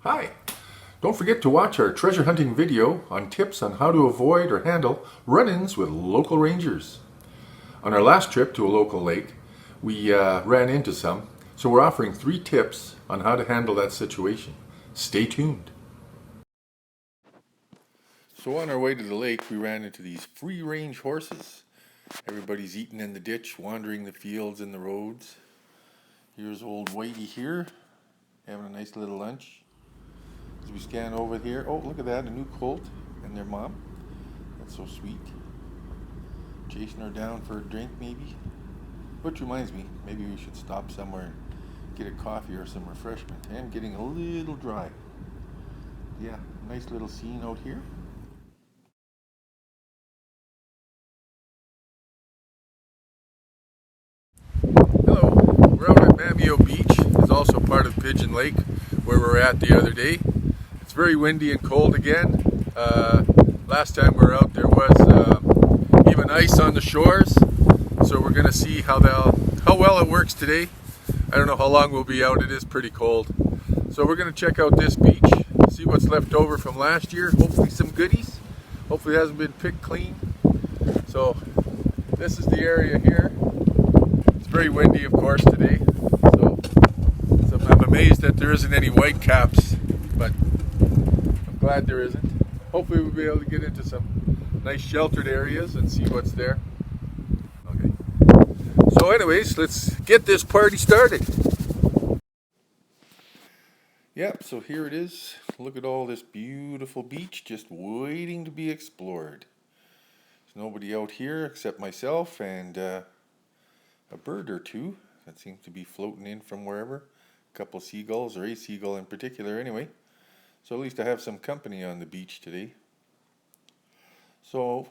Hi! Don't forget to watch our treasure hunting video on tips on how to avoid or handle run-ins with local rangers. On our last trip to a local lake, we ran into some, so we're offering 3 tips on how to handle that situation. Stay tuned. So on our way to the lake, we ran into these free-range horses. Everybody's eating in the ditch, wandering the fields and the roads. Here's old Whitey here, having a nice little lunch. As we scan over here, oh look at that, a new colt and their mom. That's so sweet. Chasing her down for a drink maybe. Which reminds me, maybe we should stop somewhere and get a coffee or some refreshment. I am getting a little dry. Yeah, nice little scene out here. Hello, we're out at Mamio Beach. It's also part of Pigeon Lake where we were at the other day. It's very windy and cold again. Last time we were out there was even ice on the shores. So we're going to see how well it works today. I don't know how long we'll be out. It is pretty cold. So we're going to check out this beach, see what's left over from last year. Hopefully some goodies. Hopefully it hasn't been picked clean. So this is the area here. It's very windy, of course, today. So I'm amazed that there isn't any white caps, but I'm glad there isn't. Hopefully we'll be able to get into some nice sheltered areas and see what's there. Okay. So anyways, let's get this party started. Yep, so here it is. Look at all this beautiful beach just waiting to be explored. There's nobody out here except myself and a bird or two that seems to be floating in from wherever. A couple of seagulls, or a seagull in particular anyway. So at least I have some company on the beach today. So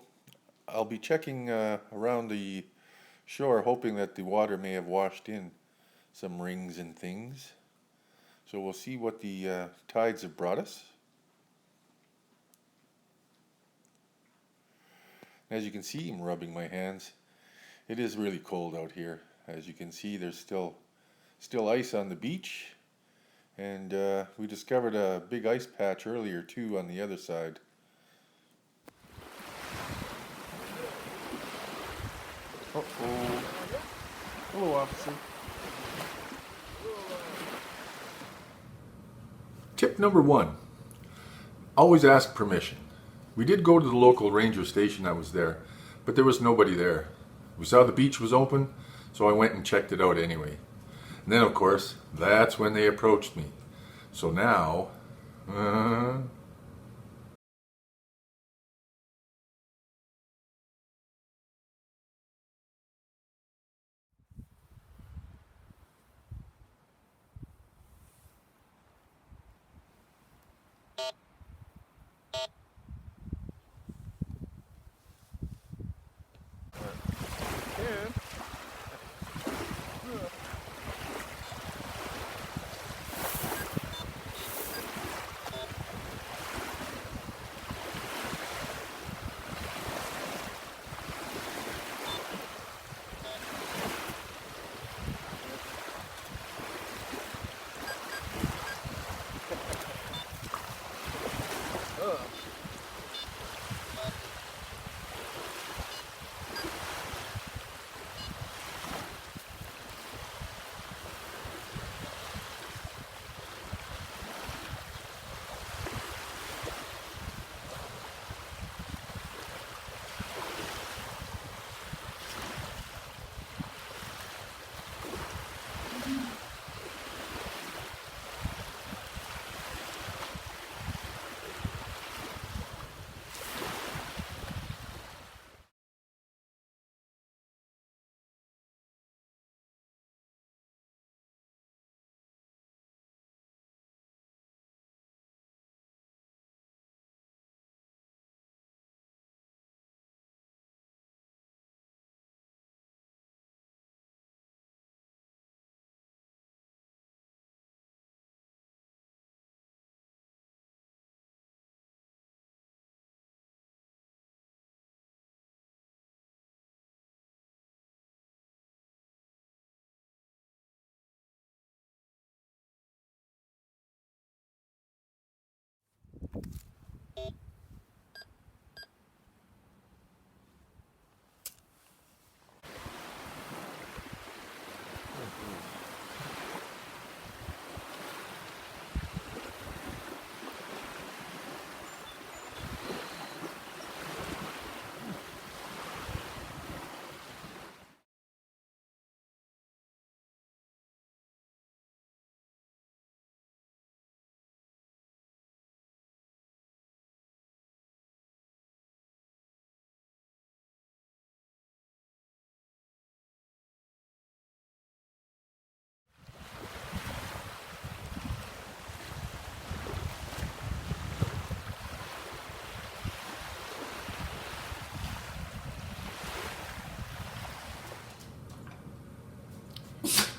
I'll be checking around the shore, hoping that the water may have washed in some rings and things. So we'll see what the tides have brought us. As you can see, I'm rubbing my hands. It is really cold out here. As you can see, there's still ice on the beach. And we discovered a big ice patch earlier too on the other side. Uh-oh. Hello, officer. Tip number 1. Always ask permission. We did go to the local ranger station that was there, but there was nobody there. We saw the beach was open, so I went and checked it out anyway. And then, of course, that's when they approached me. So now,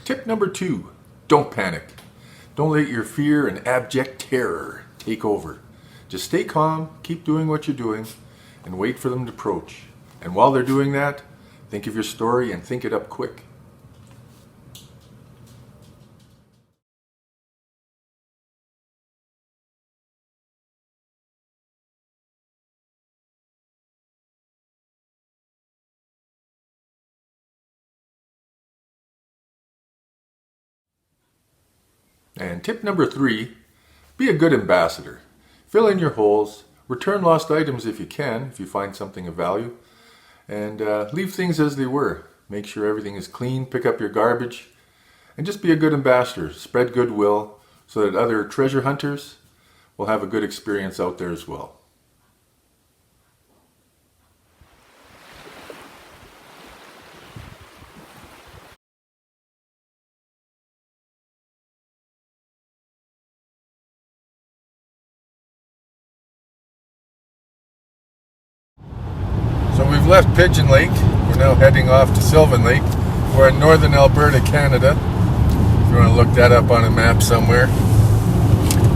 Tip number 2, don't panic. Don't let your fear and abject terror take over. Just stay calm, keep doing what you're doing, and wait for them to approach. And while they're doing that, think of your story and think it up quick. And tip number 3, be a good ambassador. Fill in your holes, return lost items if you can, if you find something of value, and leave things as they were. Make sure everything is clean, pick up your garbage, and just be a good ambassador. Spread goodwill so that other treasure hunters will have a good experience out there as well. So we've left Pigeon Lake. We're now heading off to Sylvan Lake. We're in northern Alberta, Canada. If you want to look that up on a map somewhere.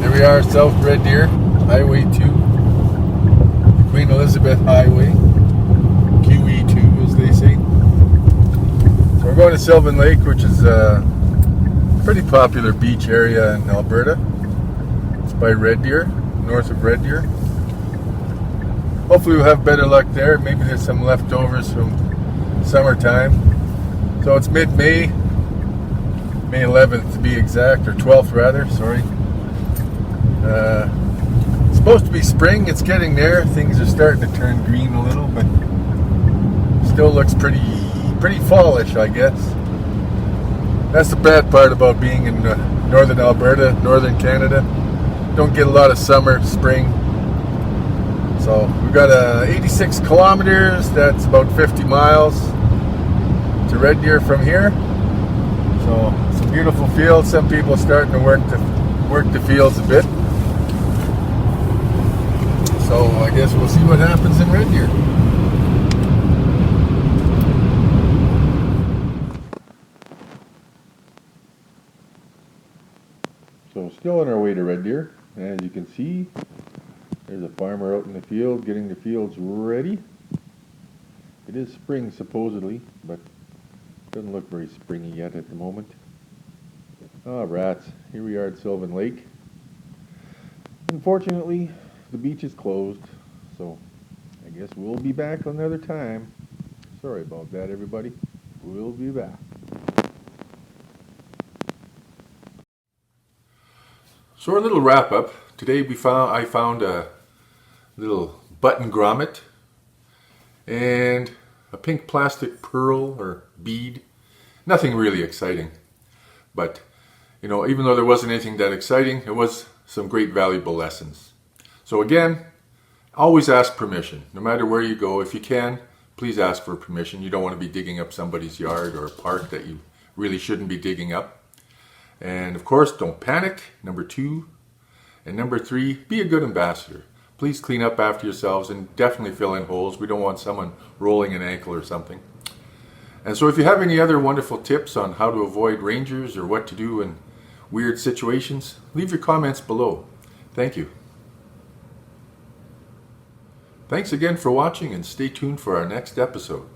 Here we are, South Red Deer, Highway 2, the Queen Elizabeth Highway, QE2 as they say. So we're going to Sylvan Lake, which is a pretty popular beach area in Alberta. It's by Red Deer, north of Red Deer. Hopefully we'll have better luck there. Maybe there's some leftovers from summertime. So it's mid-May, May 11th to be exact, or 12th rather, sorry. It's supposed to be spring, it's getting there. Things are starting to turn green a little, but still looks pretty fallish, I guess. That's the bad part about being in northern Alberta, northern Canada. Don't get a lot of summer, spring. So we've got 86 kilometers, that's about 50 miles to Red Deer from here. So some beautiful fields. Some people are starting to work the fields a bit. So I guess we'll see what happens in Red Deer. So still on our way to Red Deer. As you can see, there's a farmer out in the field getting the fields ready. It is spring supposedly, but doesn't look very springy yet at the moment. Ah, rats. Here we are at Sylvan Lake. Unfortunately, the beach is closed, so I guess we'll be back another time. Sorry about that, everybody. We'll be back. So our little wrap up. Today I found a little button grommet and a pink plastic pearl or bead. Nothing really exciting, but even though there wasn't anything that exciting, it was some great valuable lessons. So again, always ask permission. No matter where you go, if you can, please ask for permission. You don't want to be digging up somebody's yard or a park that you really shouldn't be digging up. And of course, don't panic, number 2. And number 3, be a good ambassador. Please clean up after yourselves and definitely fill in holes. We don't want someone rolling an ankle or something. And so if you have any other wonderful tips on how to avoid rangers or what to do in weird situations, leave your comments below. Thank you. Thanks again for watching, and stay tuned for our next episode.